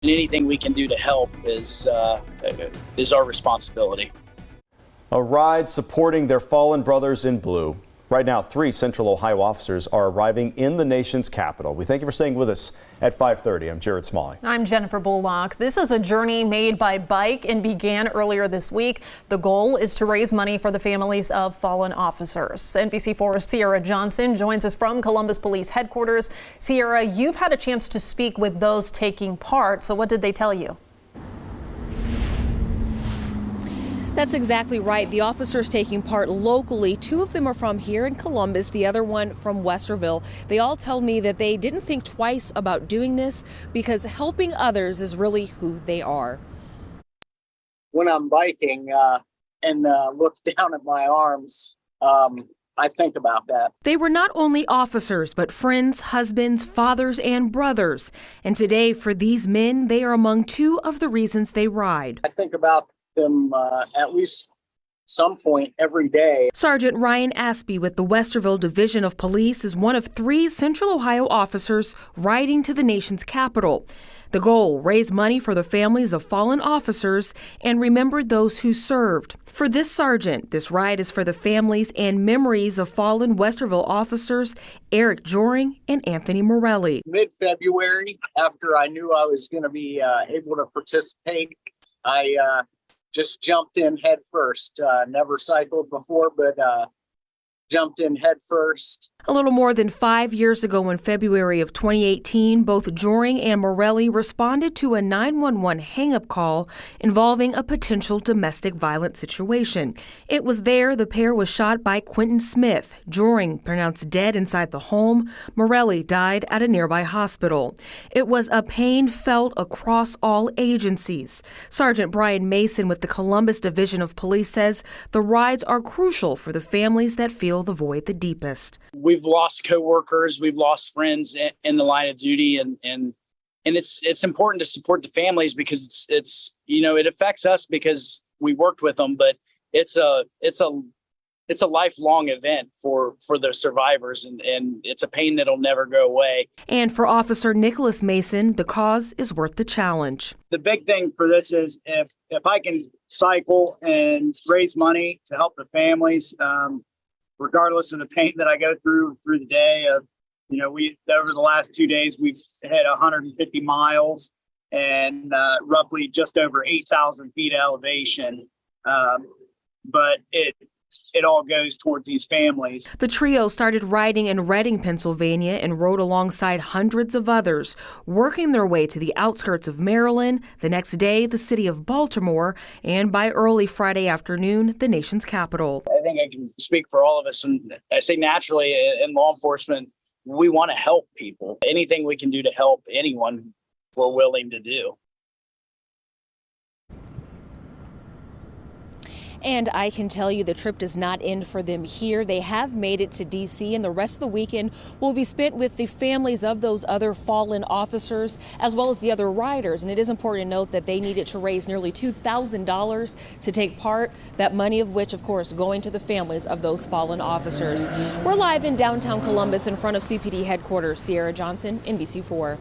And anything we can do to help is our responsibility. A ride supporting their fallen brothers in blue. Right now, 3 Central Ohio officers are arriving in the nation's capital. We thank you for staying with us at 5:30. I'm Jared Smalley. I'm Jennifer Bullock. This is a journey made by bike and began earlier this week. The goal is to raise money for the families of fallen officers. NBC4's Sierra Johnson joins us from Columbus Police Headquarters. Sierra, you've had a chance to speak with those taking part. So what did they tell you? That's exactly right. The officers taking part locally, 2 of them are from here in Columbus, the other one from Westerville. They all tell me that they didn't think twice about doing this because helping others is really who they are. When I'm biking and look down at my arms, I think about that. They were not only officers, but friends, husbands, fathers, and brothers. And today, for these men, they are among 2 of the reasons they ride. I think about them at least some point every day. Sergeant Ryan Aspey with the Westerville Division of Police is one of 3 Central Ohio officers riding to the nation's capital. The goal, raise money for the families of fallen officers and remember those who served. For this sergeant, this ride is for the families and memories of fallen Westerville officers Eric Joring and Anthony Morelli. Mid-February, after I knew I was going to be able to participate, I just jumped in head first. Never cycled before, but jumped in head first. A little more than 5 years ago in February of 2018, both Joring and Morelli responded to a 911 hang-up call involving a potential domestic violence situation. It was there the pair was shot by Quentin Smith. Joring pronounced dead inside the home. Morelli died at a nearby hospital. It was a pain felt across all agencies. Sergeant Brian Mason with the Columbus Division of Police says the rides are crucial for the families that feel the void the deepest. We've lost coworkers, we've lost friends in the line of duty, and it's important to support the families because it's it affects us because we worked with them, but it's a lifelong event for the survivors, and it's a pain that'll never go away. And for Officer Nicholas Mason, the cause is worth the challenge. The big thing for this is if I can cycle and raise money to help the families, regardless of the pain that I go through the day. We over the last 2 days we've had 150 miles and roughly just over 8,000 feet elevation. But it all goes towards these families. The trio started riding in Reading, Pennsylvania, and rode alongside hundreds of others, working their way to the outskirts of Maryland, the next day the city of Baltimore, and by early Friday afternoon, the nation's capital. I think I can speak for all of us, and I say naturally in law enforcement, we want to help people. Anything we can do to help anyone, we're willing to do. And I can tell you the trip does not end for them here. They have made it to D.C., and the rest of the weekend will be spent with the families of those other fallen officers, as well as the other riders. And it is important to note that they needed to raise nearly $2,000 to take part, that money of which, of course, going to the families of those fallen officers. We're live in downtown Columbus in front of CPD headquarters. Sierra Johnson, NBC4.